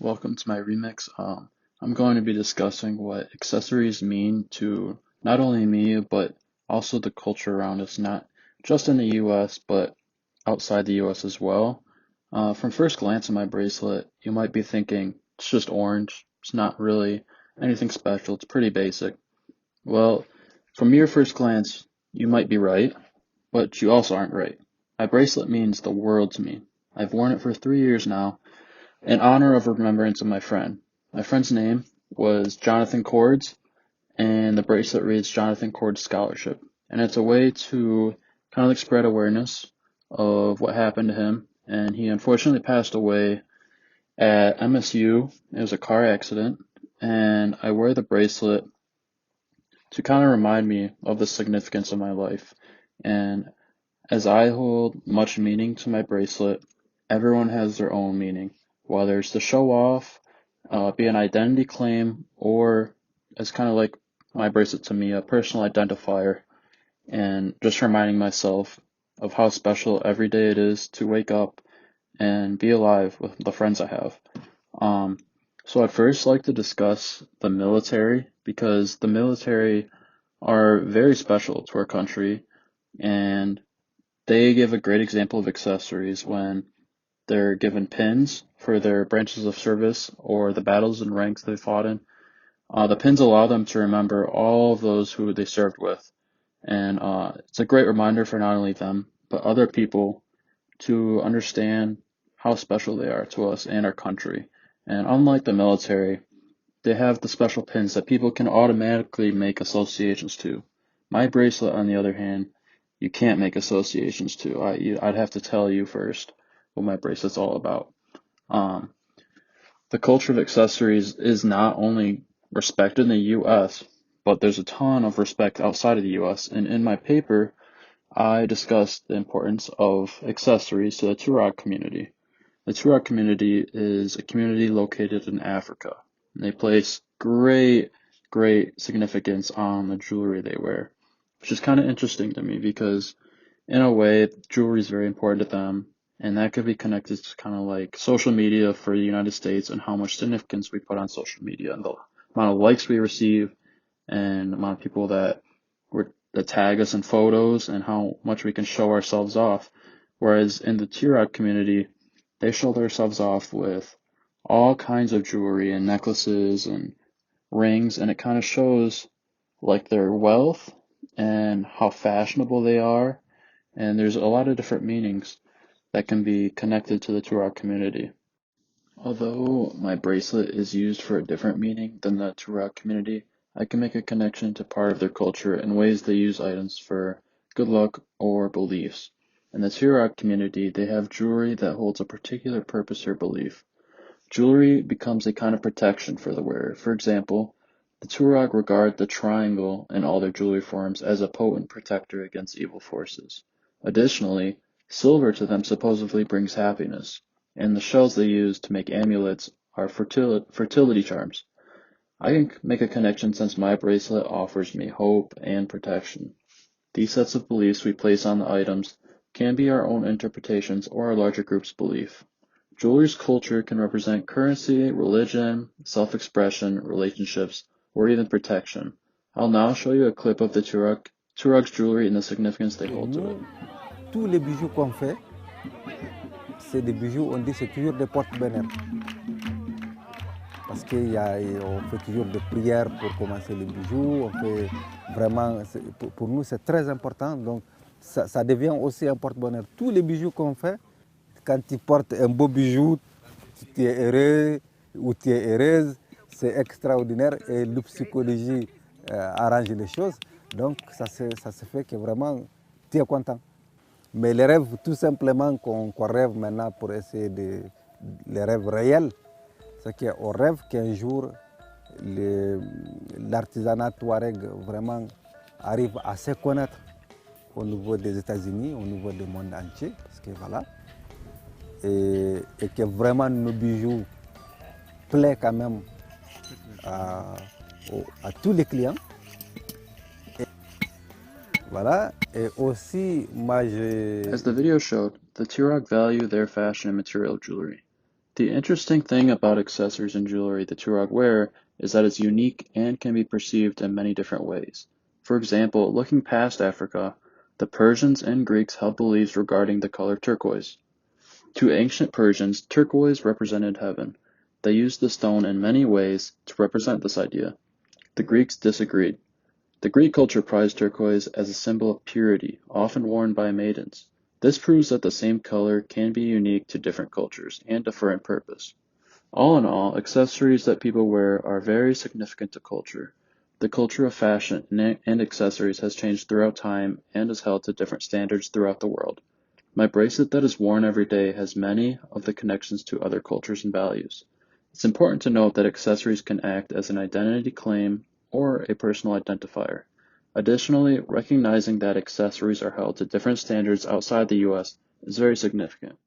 Welcome to my remix. I'm going to be discussing what accessories mean to not only me, but also the culture around us, not just in the US, but outside the US as well. From first glance at my bracelet, you might be thinking it's just orange. It's not really anything special. It's pretty basic. Well, from your first glance, you might be right, but you also aren't right. My bracelet means the world to me. I've worn it for 3 years now in honor of remembrance of my friend. My friend's name was Jonathan Cords, and the bracelet reads Jonathan Cords Scholarship. And it's a way to kind of like spread awareness of what happened to him. And he unfortunately passed away at MSU. It was a car accident. And I wear the bracelet to kind of remind me of the significance of my life. And as I hold much meaning to my bracelet, everyone has their own meaning, whether it's to show off, be an identity claim, or as kind of like my bracelet to me, a personal identifier, and just reminding myself of how special every day it is to wake up and be alive with the friends I have. Um, so I'd first like to discuss the military because the military are very special to our country and they give a great example of accessories when they're given pins for their branches of service or the battles and ranks they fought in. The pins allow them to remember all of those who they served with, and it's a great reminder for not only them, but other people to understand how special they are to us and our country. And unlike the military, they have the special pins that people can automatically make associations to. My bracelet, on the other hand, you can't make associations to. I'd have to tell you first what my bracelet's all about. Um, the culture of accessories is not only respected in the US, but there's a ton of respect outside of the US. And in my paper, I discussed the importance of accessories to the Turok community. The Turok community is a community located in Africa. And they place great significance on the jewelry they wear, which is kind of interesting to me because, in a way, jewelry is very important to them. And that could be connected to kind of like social media for the United States and how much significance we put on social media and the amount of likes we receive and the amount of people that tag us in photos and how much we can show ourselves off. Whereas in the Turok community, they show themselves off with all kinds of jewelry and necklaces and rings, and it kind of shows like their wealth and how fashionable they are. And there's a lot of different meanings that can be connected to the Turok community. Although my bracelet is used for a different meaning than the Turok community, I can make a connection to part of their culture in ways they use items for good luck or beliefs. In the Turok community, they have jewelry that holds a particular purpose or belief. Jewelry becomes a kind of protection for the wearer. For example, the Turok regard the triangle in all their jewelry forms as a potent protector against evil forces. Additionally, silver to them supposedly brings happiness, and the shells they use to make amulets are fertility charms. I can make a connection since my bracelet offers me hope and protection. These sets of beliefs we place on the items can be our own interpretations or a larger group's belief. Jewelry's culture can represent currency, religion, self-expression, relationships, or even protection. I'll now show you a clip of the Turok's jewelry and the significance they Et hold to it. nous, tous les bijoux qu'on fait, c'est des bijoux, on dit c'est toujours des porte-bonheur. Parce qu'on fait toujours des prières pour commencer les bijoux. On fait vraiment, pour nous, c'est très important. Donc, ça devient aussi un porte-bonheur. Tous les bijoux qu'on fait, quand tu portes un beau bijou, tu es heureux ou tu es heureuse, c'est extraordinaire et la psychologie arrange les choses. Donc, ça se fait que vraiment, tu es content. Mais les rêves, tout simplement, qu'on rêve maintenant pour essayer les rêves réels, c'est qu'on rêve qu'un jour, l'artisanat touareg vraiment arrive à se connaître au niveau des États-Unis, au niveau du monde entier, parce que voilà, et que vraiment nos bijoux plaisent quand même à tous les clients. Voilà, et aussi, moi, As the video showed, the Turok value their fashion and material jewelry. The interesting thing about accessories and jewelry the Tuareg wear is that it's unique and can be perceived in many different ways. For example, looking past Africa, the Persians and Greeks held beliefs regarding the color turquoise. To ancient Persians, turquoise represented heaven. They used the stone in many ways to represent this idea. The Greeks disagreed. The Greek culture prized turquoise as a symbol of purity, often worn by maidens. This proves that the same color can be unique to different cultures and differ in purpose. All in all, accessories that people wear are very significant to culture. The culture of fashion and accessories has changed throughout time and is held to different standards throughout the world. My bracelet that is worn every day has many of the connections to other cultures and values. It's important to note that accessories can act as an identity claim or a personal identifier. Additionally, recognizing that accessories are held to different standards outside the US is very significant.